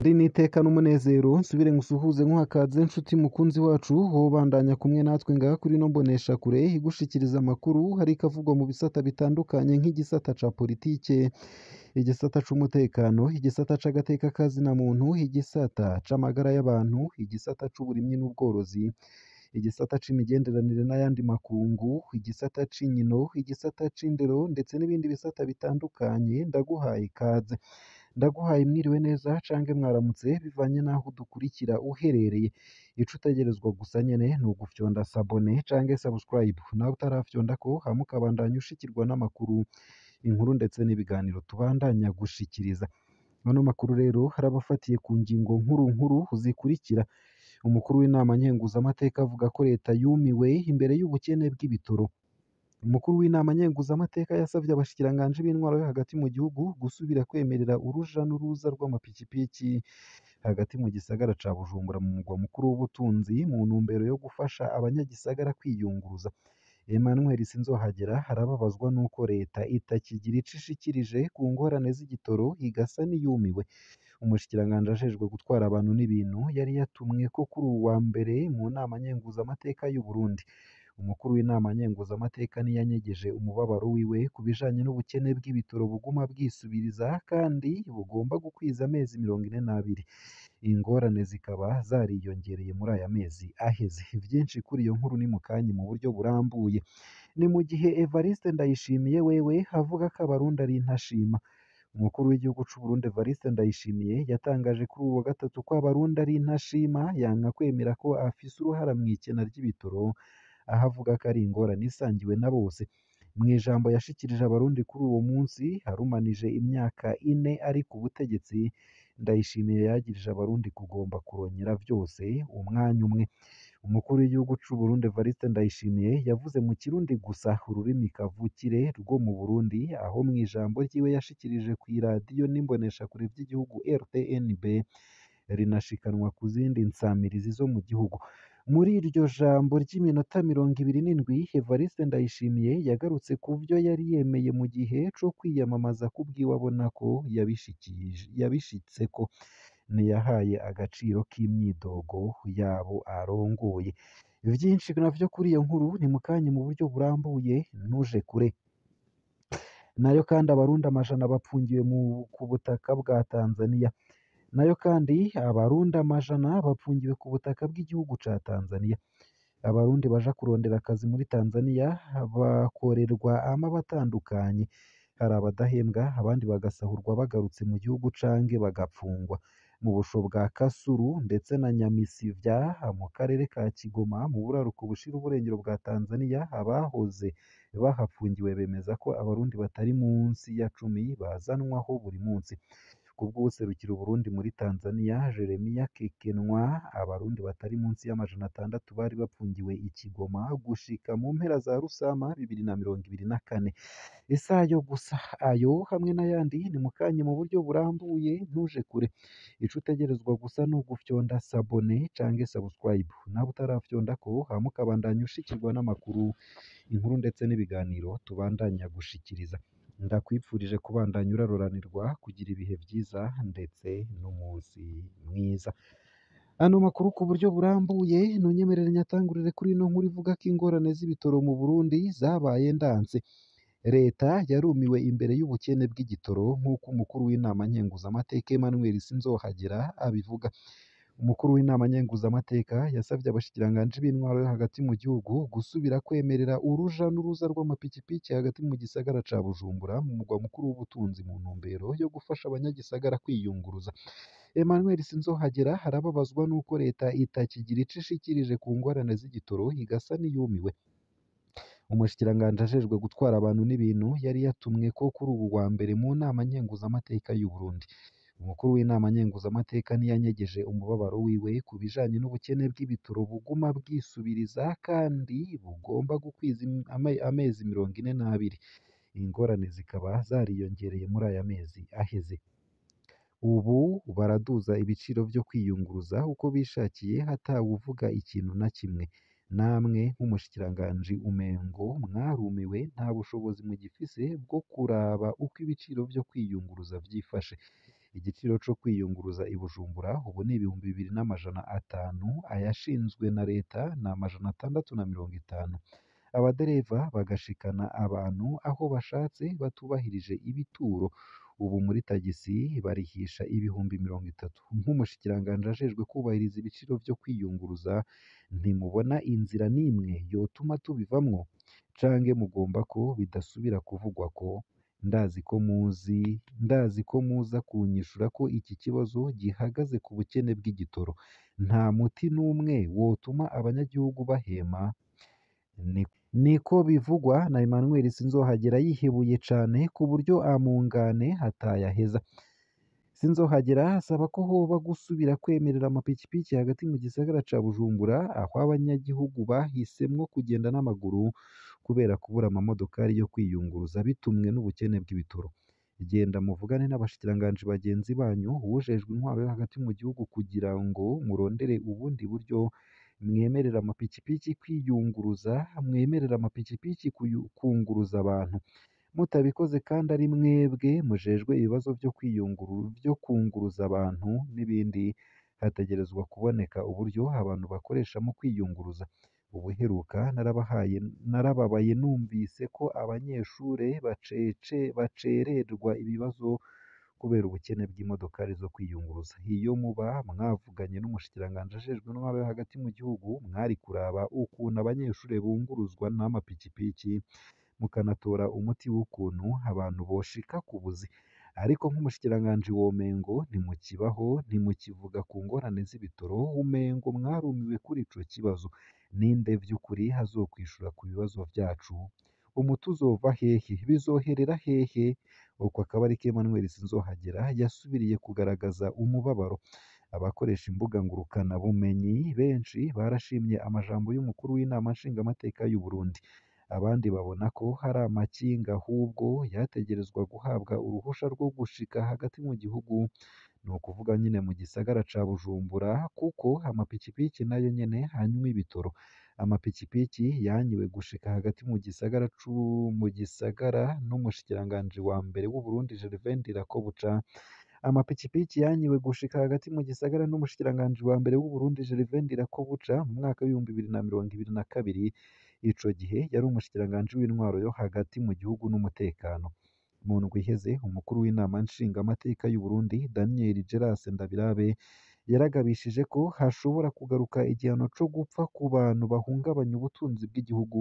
Ari n'iteka n'umunezero nsubire ngusuhuze nkuhakaze nshuti mukunzi wacu wobandanya kumwe natwe ngaha kuri ino mboneshakure igushikiriza amakuru hariko avugwa mu bisata bitandukanye nk'igisata ca politike, igisata c'umutekano, igisata c'agateka kazina muntu, igisata c'amagara y'abantu, igisata c'uburimyi n'ubworozi, igisata c'imigenderanire n'ayandi makungu, igisata c'inkino, igisata c'indero ndetse n'ibindi bisata bitandukanye. Ndaguhaye ikaze, ndaguhaye mwiriwe neza cange mwaramutse bivanye n'aho udukurikira uherereye. Ico utegerezwa gusa nyene ni ugufyonda sabone cange subscribe nawe utarafyondako hama ukabandanya ushikirwa n'amakuru, inkuru ndetse n'ibiganiro tubandanya gushikiriza. Ano makuru rero harabafatiye ku ngingo nkuru nkuru zikurikira. Umukuru w'inama nkenguzamateka avuga ko leta yumiwe imbere y'ubukene bw'ibitoro. Umukuru w'inama nkenguzamateka yasavye abashikiranganji b'intwaro yo hagati mu gihugu gusubira kwemerera uruja n'uruza rw'amapikipiki hagati mu gisagara ca Bujumbura mu mugwa mukuru w'ubutunzi mu ntumbero yo gufasha abanyagisagara kwiyunguruza. Emmanuel Sinzohagera arababazwa nuko leta itakigira ico ishikirije ku ngorane z'igitoro igasa n'iyumiwe. Umushikiranganji ajejwe gutwara abantu n'ibintu yari yatumweko kuri uwu wa mbere mu nama nkenguzamateka y'u Burundi. Umukuru w'inama nkenguzamateka ntiyanyegeje umubabaro wiwe ku bijanye n'ubukene bw'ibitoro buguma bwisubiriza kandi bugomba gukwiza amezi 42. Ingorane zikaba zariyongereye muri aya mezi aheze. Vyinshi kuri iyo nkuru ni mukanyi mu buryo burambuye. Ni mu gihe Evariste Ndayishimiye wewe avuga ko abarundi ari intashima. Umukuru w'igihugu c'u Burundi Evariste Ndayishimiye yatangaje kuri uwu wa gatatu ko abarundi ari intashima, yanka kwemera ko afise uruhara mw'ikena ry'ibitoro, aho avuga ko ari ingorane isangiwe na bose. Mw'ijambo yashikirije abarundi kuri uwo munsi harumanije imyaka 4 ari ku butegetsi, Ndayishimiye yagirije abarundi kugomba kuronyera vyose umwanya umwe. Umukuru w'igihugu c'u Burundi Evariste Ndayishimiye yavuze mu Kirundi gusa ururimi kavukire rwo mu Burundi, aho mw'ijambo ryiwe yashikirije kw'iradiyo n'imboneshakure vy'igihugu RTNB rinashikanwa ku zindi nsamirizi zo mu gihugu. Muri iryo jambo ry'iminota 27 Evariste Ndayishimiye yagarutse ku vyo yari yemeye mu gihe co kwiyamamaza kubwiwe abona ko yabishitseko. Ntiyahaye agaciro k'imyidogo yabo arongoye. Vyinshi navyo kuri iyo nkuru ni mukanyi mu buryo burambuye, ntuje kure. Nayo kandi abarundi amajana bapfungiwe ku butaka bwa Tanzania. Nayo kandi abarundi amajana bapfungiwe ku butaka bw'igihugu ca Tanzania. Abarundi baja kurondera akazi muri Tanzania bakorerwa amabi atandukanye. Hari abadahembwa abandi bagasahurwa bagarutse mu gihugu canke bagapfungwa. Mu busho bwa Kasuru ndetse na Nyamisivya mu karere ka Kigoma mu buraruko bushira uburengero bwa Tanzania, abahoze bahapfungiwe bemeza ko abarundi batari munsi ya 10 bazanwaho buri munsi. Kubw'uwuserukira Uburundi muri Tanzania Jeremia Kekenwa, abarundi batari munsi y'amajana 6 bari bapfungiwe i Kigoma gushika mu mpera za Rusama 2024. Ese ayo gusa? Ayo hamwe n'ayandi ni mukanye mu buryo burambuye, ntuje kure. Ico utegerezwa gusa ni ugufyonda sabone cange subscribe nawe utarafyondako hama ukabandanya ushikirwa n'amakuru, inkuru ndetse n'ibiganiro tubandanya gushikiriza. Ndakwipfurije kubandanya uraroranirwa, kugira ibihe vyiza ndetse n'umunsi mwiza. Ano makuru ku buryo burambuye nunyemerere nyatangurire kuri ino nkuru ivuga ko ingorane z'ibitoro mu Burundi zabaye ndanse. Leta yarumiwe imbere y'ubukene bw'igitoro nk'uko umukuru w'inama nkenguzamateka Emmanuel Sinzohagera abivuga. Umukuru w'inama nkenguzamateka yasavye abashikiranganji b'intwaro yo hagati mu gihugu gusubira kwemerera uruja n'uruza rw'amapikipiki hagati mu gisagara ca Bujumbura mu mugwa mukuru w'ubutunzi mu ntumbero yo gufasha abanyagisagara kwiyunguruza. Emmanuel Sinzohagera harababazwa nuko leta itakigira ico ishikirije ku ngorane z'igitoro igasa n'iyumiwe. Umushikiranganji ajejwe gutwara abantu n'ibintu yari yatumweko kuri ubu wa mbere mu nama nkenguzamateka y'u Burundi. Umukuru w'inama nkenguzamateka ntiyanyegeje umubabaro wiwe ku bijanye n'ubukene bw'ibitoro buguma bwisubiriza kandi bugomba gukwiza amezi 42. Ingorane zikaba zariyongereye muri aya mezi aheze. Ubu baraduza ibiciro vyo kwiyunguruza uko bishakiye hatawuvuga ikintu na kimwe. namwe nk'umushikiranganji umengo mwarumiwe nta bushobozi mugifise bwo kuraba uko ibiciro vyo kwiyunguruza vyifashe. Igiciro co kwiyunguruza i Bujumbura ubu ni 2.500, ayashinzwe na leta ni 650. Abadereva bagashikana abantu aho bashatse batubahirije ibituro. Ubu muri tagisi barihisha 30.000. Nk'umushikiranganji ajejwe kubahiriza ibiciro vyo kwiyunguruza, ntimubona inzira n'imwe yotuma tubivamwo? Canke mugomba ko bidasubira kuvugwako? Ndazi ko muza kunyishura ko iki kibazo gihagaze ku bukene bw'igitoro. Nta muti n'umwe wotuma abanyagihugu bahema. Niko bivugwa na Emmanuel Sinzohagera yihebuye cane ku buryo amungane hatayaheza. Sinzohagera asaba ko hoba gusubira kwemerera amapikipiki hagati mu gisagara ca Bujumbura, aho abanyagihugu bahisemwo kugenda n'amaguru kubera kubura amamodokari yo kwiyunguruza bitumwe n'ubukene bw'ibitoro. Genda muvugane n'abashikiranganji bagenzi banyu, uwujejwe intwaro yo hagati mu gihugu kugira ngo murondere ubundi buryo mwemerera amapikipiki kwiyunguruza, mwemerera amapikipiki kunguruza abantu. Mutabikoze kandi ari mwebwe mujejwe ibibazo vyo kunguruza abantu n'ibindi, hategerezwa kuboneka uburyo abantu bakoresha mu kwiyunguruza. Ubuheruka narababaye numvise ko abanyeshure bacererwa ibibazo kubera ubukene bw'imodokari zo kwiyunguruza. Iyo muba mwavuganye n'umushikiranganji ajejwe intwaro yo hagati mu gihugu, mwari kuraba ukuntu abanyeshure bunguruzwa n'amapikipiki, mukanatora umuti w'ukuntu abantu boshika ku buzi. Ariko nk'umushikiranganji womengo ntimukibaho, ntimukivuga ku ngorane z'ibitoro, umengo mwarumiwe kuri ico kibazo. Ninde vy'ukuri azokwishura ku bibazo vyacu? Umuti uzova hehe? Bizoherera hehe? Uko akaba ariko Emmanuel Sinzohagera yasubiriye kugaragaza umubabaro. Abakoresha imbuga ngurukana bumenyi benshi barashimye amajambo y'umukuru w'inama nshingamateka y'u Burundi. Abandi babona ko hari amakinga ahubwo yategerezwa guhabwa uruhusha rwo gushika hagati mu gihugu, ni ukuvuga nyine mu gisagara ca Bujumbura, kuko amapikipiki nayo nyene hanywa ibitoro. Amapikipiki yanyiwe gushika hagati mu gisagara n'umushikiranganji wa mbere w'u Burundi Gervais Ndirakobuca. Amapikipiki yanyiwe gushika hagati mu gisagara n'umushikiranganji wa mbere w'u Burundi Gervais Ndirakobuca mu mwaka w'2022. Ico gihe yari umushikiranganji w'intwaro yo hagati mu gihugu n'umutekano. Mu ndwi iheze umukuru w'inama nshingamateka y'u Burundi Daniel Geras Ndabirabe yaragabishije ko hashobora kugaruka igihano co gupfa ku bantu bahungabanya ubutunzi bw'igihugu,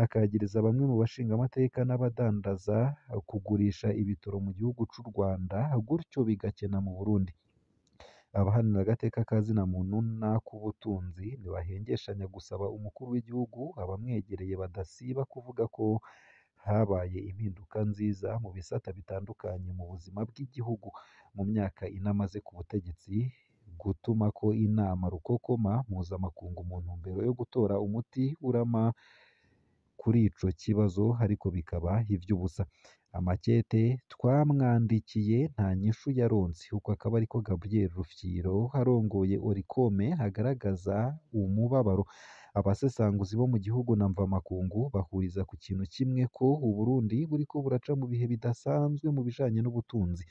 akagiriza bamwe mu bashingamateka n'abadandaza kugurisha ibitoro mu gihugu c'u Rwanda, gutyo bigakena mu Burundi. Abaharanira agateka ka zina muntu n'ak'ubutunzi ntibahengeshanya gusaba umukuru w'igihugu abamwegereye badasiba kuvuga ko habaye impinduka nziza mu bisata bitandukanye mu buzima bw'igihugu mu myaka ine amaze ku butegetsi, gutuma ko inama rukokoma mpuzamakungu mu ntumbero yo gutora umuti urama kuri ico kibazo, ariko bikaba ivy'ubusa. Amakete twamwandikiye nta nyishu yaronse. Uko akaba ariko Gabriel Rufyiro arongoye Orikome agaragaza umubabaro. Abasesanguzi bo mu gihugu na mvamakungu bahuriza ku kintu kimwe, ko Uburundi buriko buraca mu bihe bidasanzwe mu bijanye n'ubutunzi.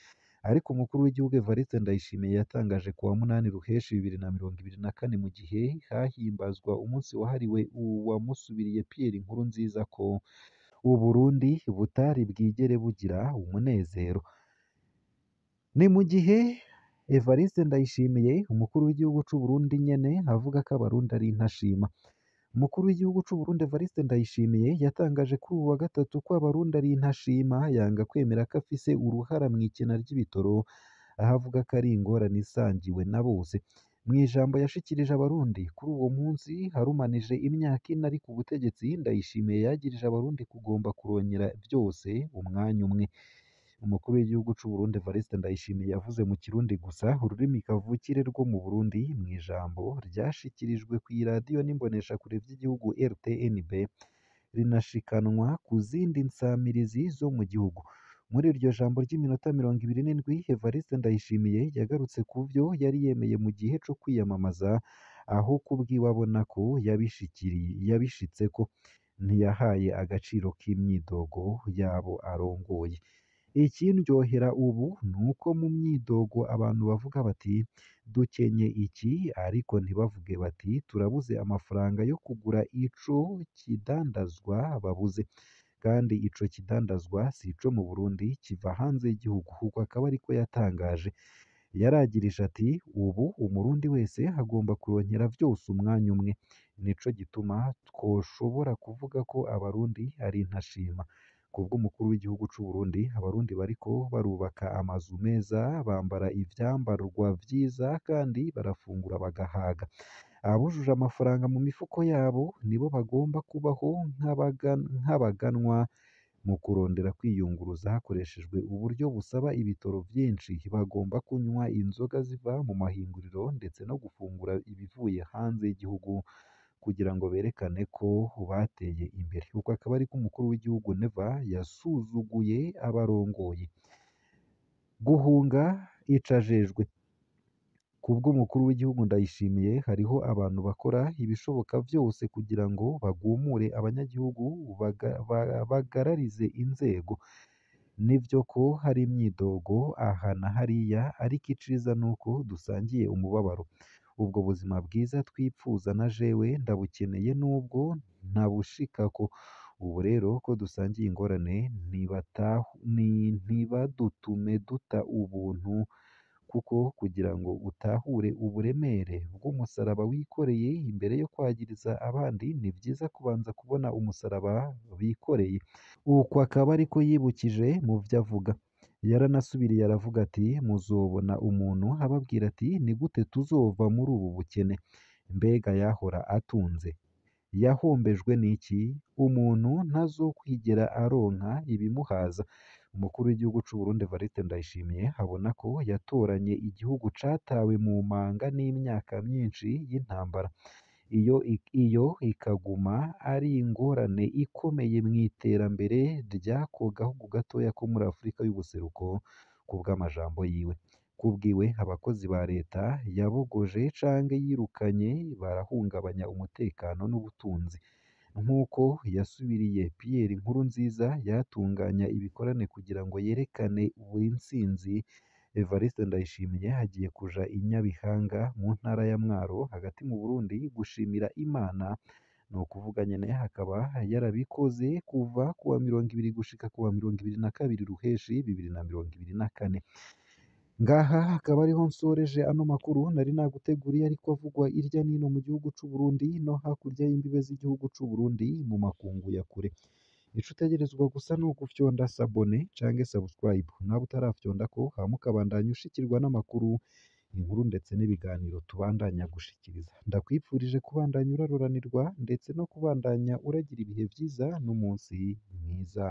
Ariko umukuru w'igihugu Evariste Ndayishimiye yatangaje ku wa 8 Ruheshi 2024 mu gihe hahimbazwa umunsi wahariwe uwamusubiriye Pierre Nkurunziza ko Uburundi butari bwigere bugira umunezero. Ni mu gihe Evariste Ndayishimiye umukuru w'igihugu c'u Burundi nyene avuga ko abarundi ari intashima. Umukuru w'igihugu c'u Burundi Evariste Ndayishimiye yatangaje kuri uwu wa gatatu ko abarundi ari intashima, yanga kwemera ko afise uruhara mw'ikena ry'ibitoro, aho avuga ko ari ingorane isangiwe na bose. Mw'ijambo yashikirije abarundi kuri uwo munsi harumanije imyaka ine ari ku butegetsi, Ndayishimiye yagirije abarundi kugomba kuronyera vyose umwanya umwe. Umukuru w'igihugu c'u Burundi Evariste Ndayishimiye yavuze mu Kirundi gusa, ururimi kavukire rwo mu Burundi, mw'ijambo ryashikirijwe kw'iradiyo n'imboneshakure vy'igihugu RTNB, rinashikanwa ku zindi nsamirizi zo mu gihugu. Muri iryo jambo ry'iminota 27, Evariste Ndayishimiye yagarutse ku vyo yari yemeye mu gihe co kwiyamamaza, aho kubwiwe abona ko yabishitseko ntiyahaye agaciro k'imyidogo y'abo arongoye. Ikindyohera ubu ni uko mu myidogo abantu bavuga bati dukenye iki ariko ntibavuge bati turabuze amafaranga yo kugura ico kidandazwa babuze. Kandi ico kidandazwa si ico mu Burundi kiva hanze y'igihugu. Uko akaba ariko yatangaje. Yaragirije ati ubu umurundi wese agomba kuronkera vyose umwanya umwe. Nico gituma twoshobora kuvuga ko abarundi ari intashima. Kubw'umukuru w'igihugu c'u Burundi, abarundi bariko barubaka amazu meza, bambara ivyambarwa vyiza kandi barafungura bagahaga. Abujuje amafaranga mu mifuko yabo nibo bagomba kubaho nk'abaganwa mu kurondera kwiyunguruza hakoreshejwe uburyo busaba ibitoro vyinshi. Bagomba kunywa inzoga ziva mu mahinguriro ndetse no gufungura ibivuye hanze y'igihugu kugira ngo berekane ko bateye imbere. Uko akaba ariko umukuru w'igihugu Neva yasuzuguye abarongoye. Guhunga ico ajejwe. Kubw'umukuru w'igihugu Ndayishimiye hariho abantu bakora ibishoboka vyose kugira ngo bagumure abanyagihugu bagararize inzego. Nivyo ko hari imyidogo aha na hariya ariko iciza nuko dusangiye umubabaro. Ubwo buzima bwiza twipfuza na jewe ndabukeneye nubwo ntabushikako. Ubu rero ko dusangiye ingorane ntibadutume duta ubuntu kuko kugira ngo utahure uburemere bw'umusaraba wikoreye imbere yo kwagiriza abandi ni vyiza kubanza kubona umusaraba bikoreye. Uko akaba ariko yibukije mu vyo avuga. Yaranasubiriye aravuga ati muzobona umuntu ababwira ati ni gute tuzova muri ubu bukene. Mbega yahora atunze yahombejwe n'iki? Umuntu ntazokwigera aronka ibimuhaza. Umukuru w'igihugu c'u Burundi Evariste Ndayishimiye abona ko yatoranye igihugu catawe mu manga n'imyaka myinshi y'intambara. Iyo ikaguma ari ingorane ikomeye mw'iterambere ry'ako gahugu gatoya ko muri Afurika y'ubuseruko kubw'amajambo yiwe. Kubwiwe abakozi ba leta yabogoje canke yirukanye barahungabanya umutekano n'ubutunzi. Nk'uko yasubiriye Pierre Nkurunziza yatunganya ibikorane kugira ngo yerekane intsinzi, Evariste Ndayishimiye hagiye kuja i Nyabihanga mu ntara ya Mwaro hagati mu Burundi gushimira Imana. Ni ukuvuga nyene hakaba yarabikoze kuva kuwa 20 gushika kuwa 22 Ruheshi 2024. Ngaha hakaba ariho nsoreje ano makuru nari naguteguriye ariko avugwa irya nino mu gihugu c'u Burundi no hakurya y'imbibe z'igihugu c'u Burundi mu makungu ya kure. Ico utegerezwa gusa ni ugufyonda sabone canke subscribe nawe utarafyondako hama ukabandanya ushikirwa n'amakuru, inkuru ndetse n'ibiganiro tubandanya gushikiriza. Ndakwipfurije kubandanya uraroranirwa ndetse no kubandanya uragira ibihe vyiza n'umunsi mwiza.